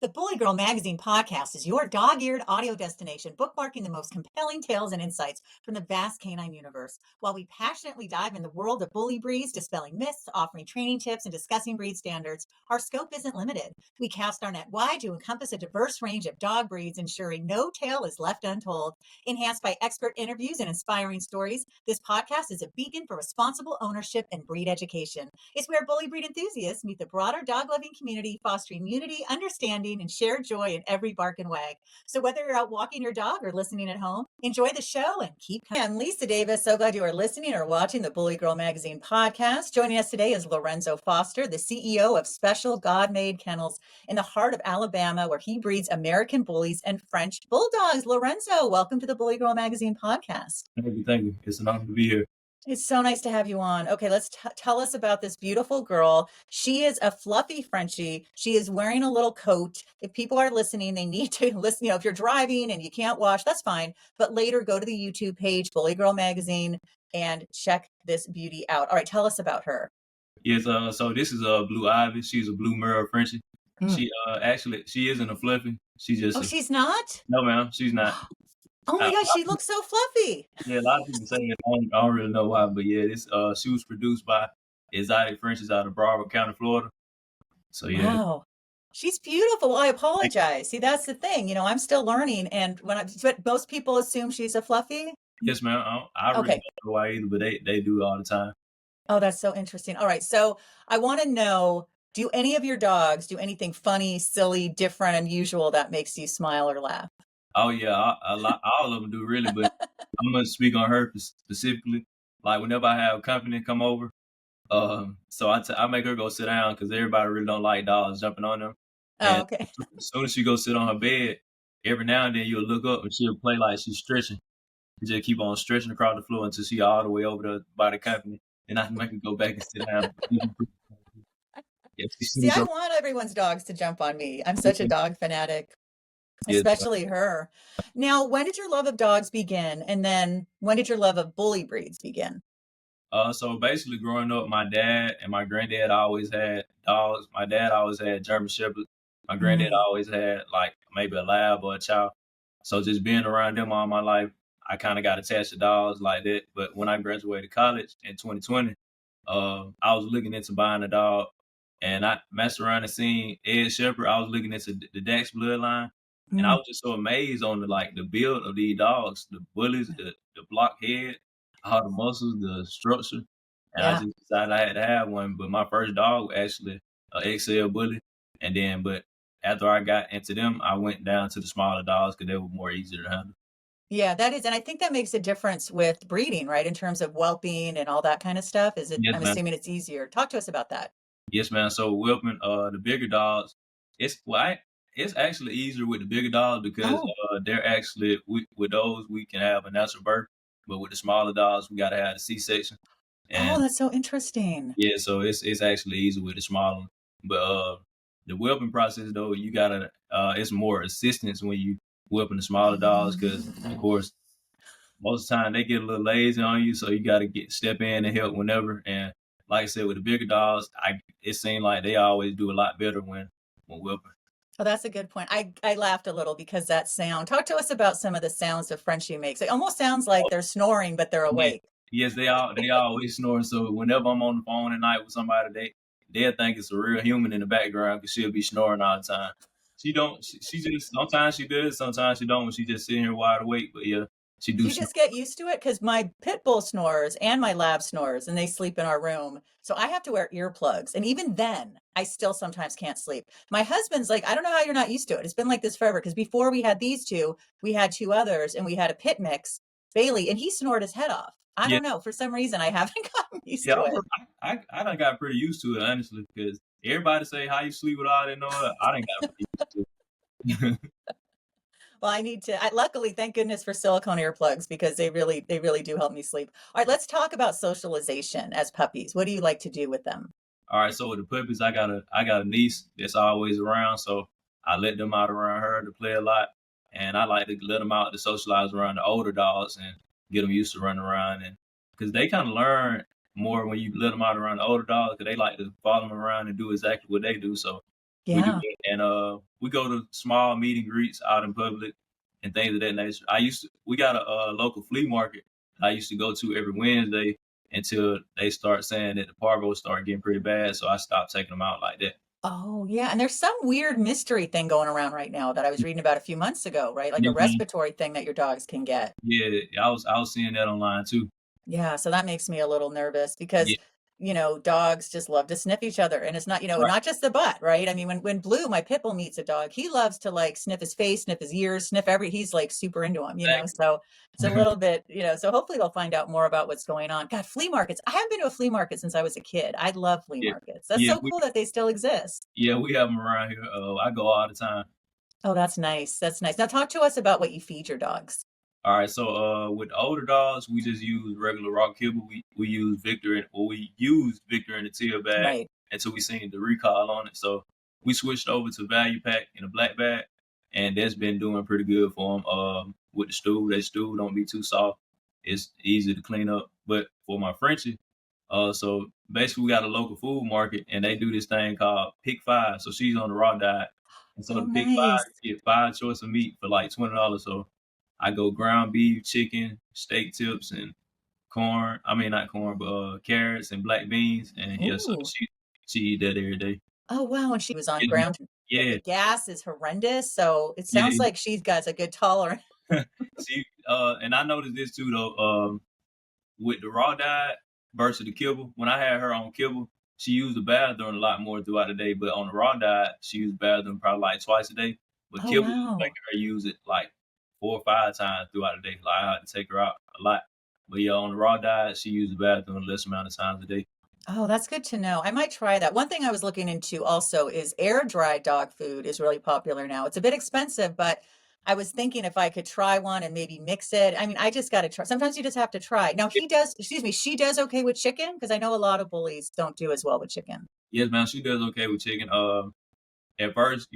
The Bully Girl Magazine podcast is your dog-eared audio destination, bookmarking the most compelling tales and insights from the vast canine universe. While we passionately dive in the world of bully breeds, dispelling myths, offering training tips, and discussing breed standards, our scope isn't limited. We cast our net wide to encompass a diverse range of dog breeds, ensuring no tale is left untold. Enhanced by expert interviews and inspiring stories, this podcast is a beacon for responsible ownership and breed education. It's where bully breed enthusiasts meet the broader dog-loving community, fostering unity, understanding, and shared joy in every bark and wag. So whether you're out walking your dog or listening at home, enjoy the show and keep coming. I'm Lisa Davis. So glad you are listening or watching the Bully Girl Magazine podcast. Joining us today is Lorenzo Foster, the CEO of Special God Made Kennels in the heart of Alabama, where he breeds American Bullies and French Bulldogs. Lorenzo, welcome to the Bully Girl Magazine podcast. Thank you. It's an honor to be here. It's so nice to have you on. Okay, let's tell us about this beautiful girl. She is a fluffy Frenchie. She is wearing a little coat. If people are listening, they need to listen. If you're driving and you can't watch, that's fine. But later, go to the YouTube page, Bully Girl Magazine, and check this beauty out. All right, tell us about her. Yes, so this is Blue Ivy. She's a blue merle Frenchie. She isn't a fluffy. She's not? No, ma'am, she's not. Oh my gosh, she looks so fluffy. Yeah, a lot of people say it. I don't really know why, but yeah, she was produced by Exotic Frenchies out of Broward County, Florida. So yeah. Wow. She's beautiful. Well, I apologize. See, that's the thing. I'm still learning, and but most people assume she's a fluffy. Yes, ma'am. I really don't know why either, but they do all the time. Oh, that's so interesting. All right, so I want to know: do any of your dogs do anything funny, silly, different, unusual that makes you smile or laugh? Oh yeah, all of them do really, but I'm gonna speak on her specifically. Like whenever I have company come over, so I make her go sit down because everybody really don't like dogs jumping on them. Oh, okay. As soon as she goes sit on her bed, every now and then you'll look up and she'll play like she's stretching. You just keep on stretching across the floor until she all the way over there by the company, and I can make her go back and sit down. See, I want everyone's dogs to jump on me. I'm such a dog fanatic. Especially her. Now, when did your love of dogs begin? And then when did your love of bully breeds begin? So basically growing up, my dad and my granddad always had dogs. My dad always had German Shepherds. My granddad always had like maybe a lab or a chow. So just being around them all my life, I kind of got attached to dogs like that. But when I graduated college in 2020, I was looking into buying a dog, and I messed around and seen Ed Shepherd. I was looking into the Dax bloodline. And I was just so amazed on the build of these dogs, the Bullies, the block head, all the muscles, the structure. And I just decided I had to have one. But my first dog was actually an XL Bully. But after I got into them, I went down to the smaller dogs because they were more easier to handle. Yeah, that is. And I think that makes a difference with breeding, right? In terms of whelping and all that kind of stuff. Yes, I'm assuming it's easier. Talk to us about that. Yes, man. So whelping, the bigger dogs, it's actually easier with the bigger dogs because they're actually, with those, we can have a natural birth. But with the smaller dogs, we got to have a C-section. That's so interesting. Yeah, so it's actually easier with the smaller. But the whelping process, though, you got to, it's more assistance when you whelping the smaller dogs because, of course, most of the time they get a little lazy on you. So you got to step in and help whenever. And like I said, with the bigger dogs, it seemed like they always do a lot better when whelping. Oh, that's a good point. I laughed a little because that sound. Talk to us about some of the sounds that Frenchie makes. It almost sounds like they're snoring, but they're awake. Yes, they always snoring. So whenever I'm on the phone at night with somebody, they'll think it's a real human in the background because she'll be snoring all the time. She just sometimes she does, sometimes she don't. When she just sitting here wide awake, but yeah. You just get used to it because my pit bull snores and my lab snores and they sleep in our room. So I have to wear earplugs. And even then, I still sometimes can't sleep. My husband's like, I don't know how you're not used to it. It's been like this forever. Because before we had these two, we had two others and we had a pit mix, Bailey, and he snored his head off. I don't know. For some reason, I haven't gotten used to it. I done got pretty used to it, honestly, because everybody say how you sleep with all that noise. I done got pretty used to it. Well, I need to. Luckily, thank goodness for silicone earplugs because they really do help me sleep. All right, let's talk about socialization as puppies. What do you like to do with them? All right, so with the puppies, I got a niece that's always around, so I let them out around her to play a lot, and I like to let them out to socialize around the older dogs and get them used to running around, and because they kind of learn more when you let them out around the older dogs, because they like to follow them around and do exactly what they do. So yeah, we do that. And we go to small meet and greets out in public and things of that nature. We got a local flea market I used to go to every Wednesday until they start saying that the parvo start getting pretty bad. So I stopped taking them out like that. Oh, yeah, and there's some weird mystery thing going around right now that I was reading about a few months ago, right? Like a Yeah, man. respiratory thing that your dogs can get. Yeah, I was seeing that online too. Yeah, so that makes me a little nervous Yeah, because, dogs just love to sniff each other, and it's not, right. not just the butt, right? I mean, when Blue, my pit bull, meets a dog, he loves to like sniff his face, sniff his ears, he's like super into him. Exactly. So it's a little bit, so hopefully they'll find out more about what's going on. God, flea markets. I haven't been to a flea market since I was a kid. I love flea Yeah, markets. That's yeah, so cool that they still exist. we have them around here. I go all the time. Oh, that's nice. That's nice. Now talk to us about what you feed your dogs. All right, so with the older dogs, we just use regular raw kibble. We use we used Victor in the teal bag Right. until we seen the recall on it. So we switched over to value pack in a black bag, and that's been doing pretty good for them. With the stew, that stew don't be too soft. It's easy to clean up. But for my Frenchie, so basically we got a local food market, and they do this thing called Pick Five. So she's on the raw diet, and so Oh, the Pick Five, nice. you get five choice of meat for like $20. So I go ground beef, chicken, steak tips, and corn. I mean, not corn, but carrots and black beans. And yeah, so Ooh. she eat that every day. Oh, wow, and she was on Yeah, ground. The yeah, gas is horrendous, so it sounds yeah. like she's got a good tolerance. She and I noticed this too though. With the raw diet versus the kibble, when I had her on kibble, she used the bathroom a lot more throughout the day. But on the raw diet, she used the bathroom probably like twice a day. But Oh, kibble was making wow. her use it like 4 or 5 times throughout the day. Like I had to take her out a lot. But yeah, on the raw diet, she used the bathroom less amount of times a day. Oh, that's good to know. I might try that. One thing I was looking into also is air dried dog food is really popular now. It's a bit expensive, but I was thinking if I could try one and maybe mix it. I mean, I just got to try. Sometimes you just have to try. Now she does okay with chicken because I know a lot of bullies don't do as well with chicken. Yes, man, she does okay with chicken. At first,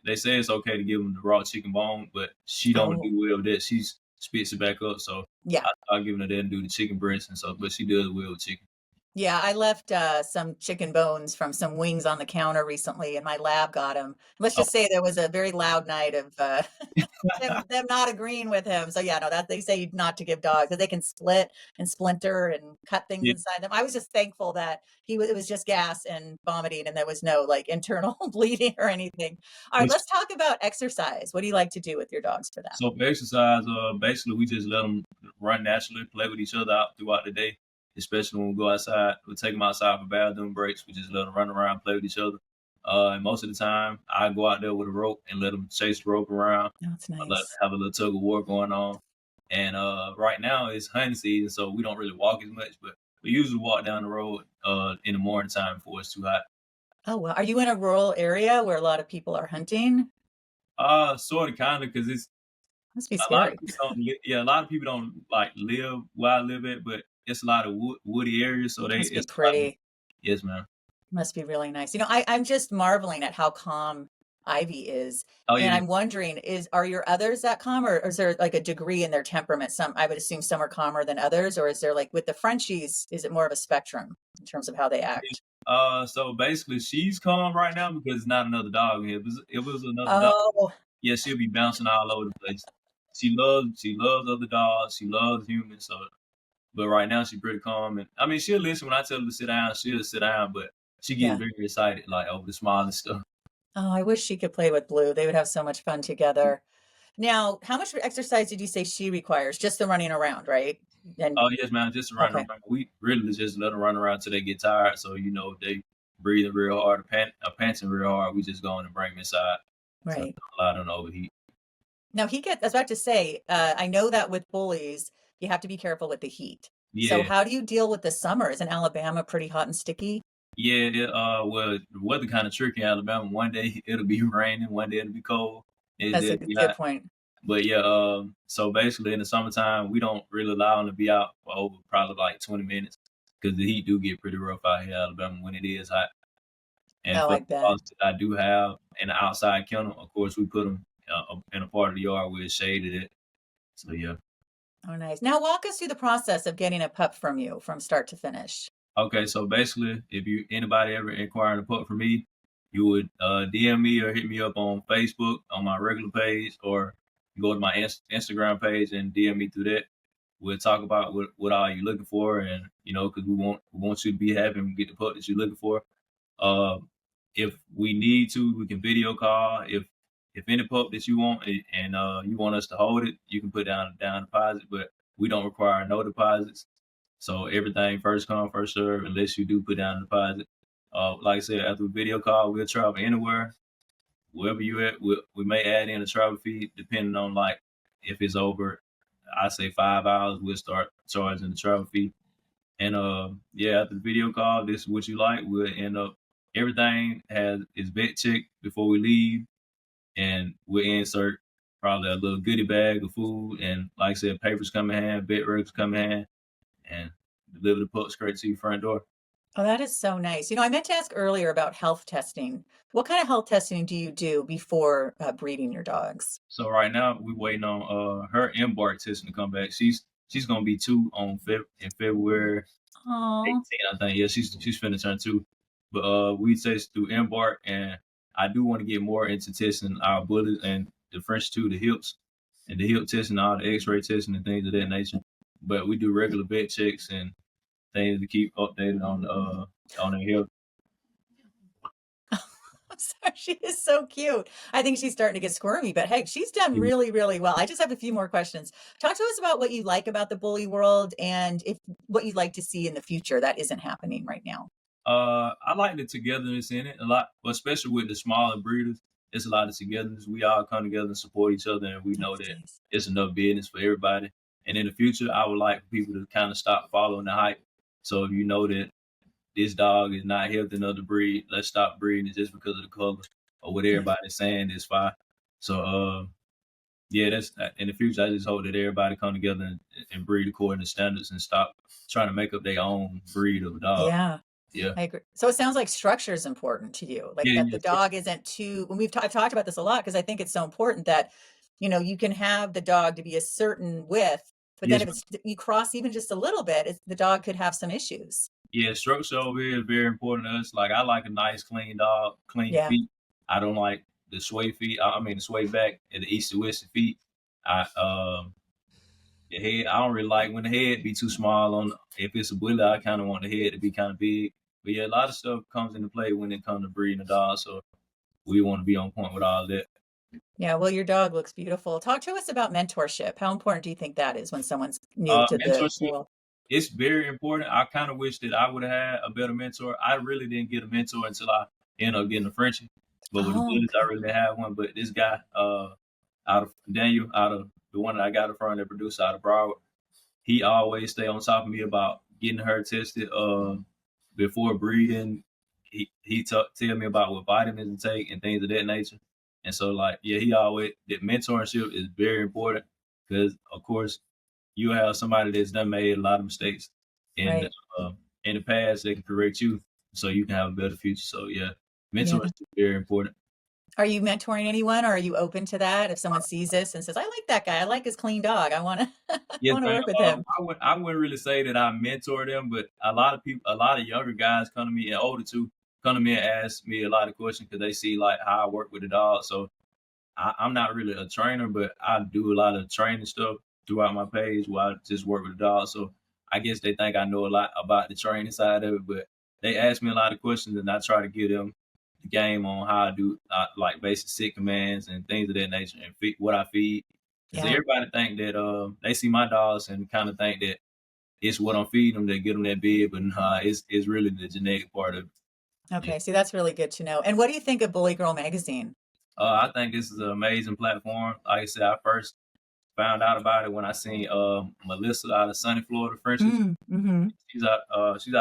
they say it's okay to give them the raw chicken bone, but she don't Oh, do well with that. She spits it back up, so yeah. I start giving her that and do the chicken breast and stuff. But she does well with chicken. Yeah, I left some chicken bones from some wings on the counter recently, and my lab got them. Let's Oh, just say there was a very loud night of them not agreeing with him. So yeah, no, that they say not to give dogs because they can split and splinter and cut things yeah. inside them. I was just thankful that it was just gas and vomiting, and there was no like internal bleeding or anything. All right, But let's talk about exercise. What do you like to do with your dogs for that? so for exercise, basically we just let them run naturally, play with each other out throughout the day. Especially when we go outside, we take them outside for bathroom breaks. We just let them run around, play with each other. And most of the time, I go out there with a rope and let them chase the rope around. Oh, that's I let nice. have a little tug of war going on. And right now it's hunting season, so we don't really walk as much, but we usually walk down the road in the morning time before it's too hot. Oh well, are you in a rural area where a lot of people are hunting? Sort of, kind of, because it's Must be a lot of scary. people don't. Yeah, a lot of people don't like live where I live at, but it's a lot of woody areas, so Must be it's a lot of. pretty. Yes, man. Must be really nice. I'm just marveling at how calm Ivy is. Oh And yeah, I'm wondering, are your others that calm or is there like a degree in their temperament? I would assume some are calmer than others, or is there like with the Frenchies, is it more of a spectrum in terms of how they yeah. act? So basically, she's calm right now because it's not another dog here. If it was another dog, Oh, yeah, she'll be bouncing all over the place. She loves other dogs. She loves humans. So, but right now she's pretty calm, and I mean she'll listen when I tell her to sit down. She'll sit down, but she gets yeah. very excited like over the smallest stuff. Oh, I wish she could play with Blue. They would have so much fun together. Now, how much exercise did you say she requires? Just the running around, right? And Oh yes, man, just run okay, around. We really just let them run around till they get tired. So if they breathing real hard, panting real hard, we just go in and bring them inside. So right. don't allow them to overheat. Now I was about to say, I know that with bullies, you have to be careful with the heat. So Yeah, how do you deal with the summer? Is in Alabama pretty hot and sticky? yeah. Well, the weather kind of tricky in Alabama. One day it'll be raining, one day it'll be cold. That's a It'll be good hot. point. But yeah, so basically in the summertime, we don't really allow them to be out for over probably like 20 minutes because the heat do get pretty rough out here in Alabama when it is hot. And Oh, for I the bet. dogs that I do have in the outside kennel, of course, we put them in a part of the yard where it's shaded. So yeah. Oh, nice. Now walk us through the process of getting a pup from you from start to finish. Okay, so basically, if anybody ever inquiring a pup from me, you would DM me or hit me up on Facebook on my regular page, or go to my Instagram page and DM me through that. We'll talk about what all you're looking for, and because we want you to be happy and get the pup that you're looking for. Uh, if we need to, we can video call. If any pup that you want and you want us to hold it, you can put down deposit, but we don't require no deposits. So everything first come, first serve, unless you do put down a deposit. Like I said, after a video call, we'll travel anywhere, wherever you at. We may add in a travel fee depending on like if it's over, I say 5 hours, we'll start charging the travel fee. And yeah, after the video call, this is what you like. We'll end up everything is vet checked before we leave, and we'll insert probably a little goodie bag of food, and like I said, papers come in hand, vet records come in hand, and deliver the pup straight to your front door. Oh, that is so nice. I meant to ask earlier about health testing. What kind of health testing do you do before breeding your dogs? So right now we're waiting on her embark testing to come back. She's gonna be 2 in February Oh, 18, I think. Yeah, she's finna turn 2. But we test through embark, and I do want to get more into testing our bullies and the French too, the hips and the hip testing, all the X-ray testing and things of that nature. But we do regular vet checks and things to keep updated on their health. I'm sorry. She is so cute. I think she's starting to get squirmy, but hey, she's done Yeah. really, really well. I just have a few more questions. Talk to us about what you like about the bully world and if what you'd like to see in the future that isn't happening right now. I like the togetherness in it a lot, but especially with the smaller breeders, it's a lot of togetherness. We all come together and support each other, and we know That's that nice. it's enough business for everybody. And in the future, I would like people to kind of stop following the hype. So if you know that this dog is not healthy enough to breed, let's stop breeding it just because of the color or what Yeah. everybody's saying is fine. So yeah, that's in the future. I just hope that everybody come together and breed according to standards and stop trying to make up their own breed of dog. Yeah. Yeah, I agree. So it sounds like structure is important to you, like yeah, that yeah. the dog isn't too, when I've talked about this a lot because I think it's so important that, you can have the dog to be a certain width, but then Yes, if you cross even just a little bit, the dog could have some issues. yeah, structure over here is very important to us. Like I like a nice clean dog, clean Yeah. feet. I don't like the sway feet. I mean the sway back and the east to west feet. I the head. I don't really like when the head be too small on. If it's a bully, I kind of want the head to be kind of big. But yeah, a lot of stuff comes into play when it comes to breeding a dog. So we want to be on point with all that. Yeah. Well, your dog looks beautiful. Talk to us about mentorship. How important do you think that is when someone's new to the Mentorship, world? it's very important. I kind of wish that I would have had a better mentor. I really didn't get a mentor until I ended up getting a Frenchie. But with the Oh, Bullies, I okay. really had one. But this guy, out of Daniel, out of the one that I got it from, the producer out of Broward, he always stay on top of me about getting her tested before breeding. Tell me about what vitamins to take and things of that nature. And so like yeah, he always that mentorship is very important because of course you have somebody that's done made a lot of mistakes in Right. uh, in the past that can correct you so you can have a better future. So yeah, Yeah. mentorship is very important. Are you mentoring anyone or are you open to that? If someone sees this and says, I like that guy, I like his clean dog. I want to, I Yes, want to man. work with him. I wouldn't really say that I mentor them, but a lot of people, a lot of younger guys come to me and older too, come to me and ask me a lot of questions because they see like how I work with the dog. So I'm not really a trainer, but I do a lot of training stuff throughout my page where I just work with the dog. So I guess they think I know a lot about the training side of it, but they ask me a lot of questions and I try to give them the game on how I do like basic sit commands and things of that nature and what I feed. Because Yeah. everybody think that they see my dogs and kind of think that it's what I'm feeding them that get them that big, but nah, it's really the genetic part of it. Yeah. Okay. See, that's really good to know. And what do you think of Bully Girl magazine? I think this is an amazing platform. Like I said, I first found out about it when I seen Melissa out of sunny Florida, Frenchie. Mm-hmm. She's out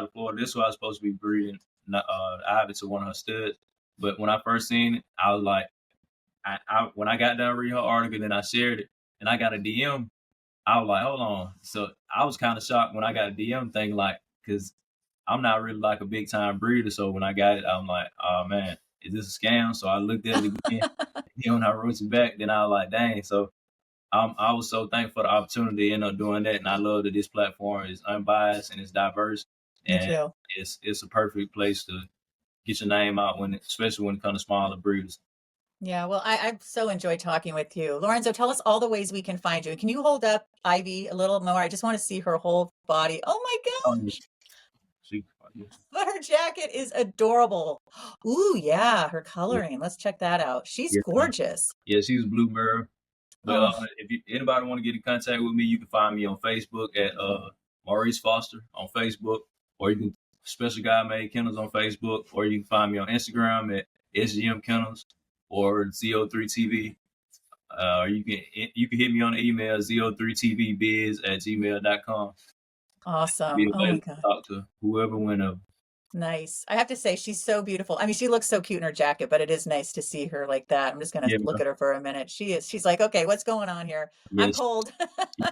of Florida. This was I was supposed to be breeding Ivy to one of her studs. But when I first seen it, I was like, when I got done reading her article, then I shared it, and I got a DM. I was like, hold on. So I was kind of shocked when I got a DM thing, like, because I'm not really like a big time breeder. So when I got it, I'm like, oh man, is this a scam? So I looked at it again. When I wrote it back, then I was like, dang. So I was so thankful for the opportunity to end up doing that, and I love that this platform is unbiased and it's diverse, Me and too. it's a perfect place to get your name out especially when it comes to smaller breeders. Yeah, well, I so enjoyed talking with you. Lorenzo, tell us all the ways we can find you. Can you hold up Ivy a little more? I just want to see her whole body. Oh my Oh, yeah. gosh. She, yeah. But her jacket is adorable. Ooh, yeah, her coloring. Let's check that out. She's Yeah, gorgeous. yeah, she's a blue merle. But Oh, if anybody want to get in contact with me, you can find me on Facebook at Maurice Foster on Facebook, or you can Special God Made Kennels on Facebook, or you can find me on Instagram at SGM Kennels or Z03TV. You can hit me on the email zo3tvbiz@gmail.com. awesome. Be Oh my available to God. talk to whoever, whenever. Nice. I have to say, she's so beautiful. I mean, she looks so cute in her jacket, but it is nice to see her like that. I'm just gonna Yeah, look at her for a minute. She's like, okay, what's going on here? I'm yeah, cold.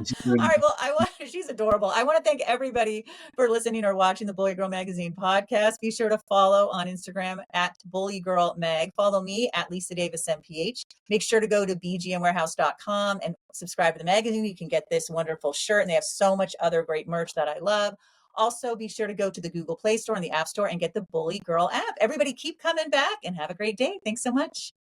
she's All really, right, well, she's adorable. I want to thank everybody for listening or watching the Bully Girl Magazine podcast. Be sure to follow on Instagram at Bully Girl Mag. Follow me at Lisa Davis MPH. Make sure to go to bgmwarehouse.com and subscribe to the magazine. You can get this wonderful shirt, and they have so much other great merch that I love. Also, be sure to go to the Google Play Store and the App Store and get the Bully Girl app. Everybody keep coming back and have a great day. Thanks so much.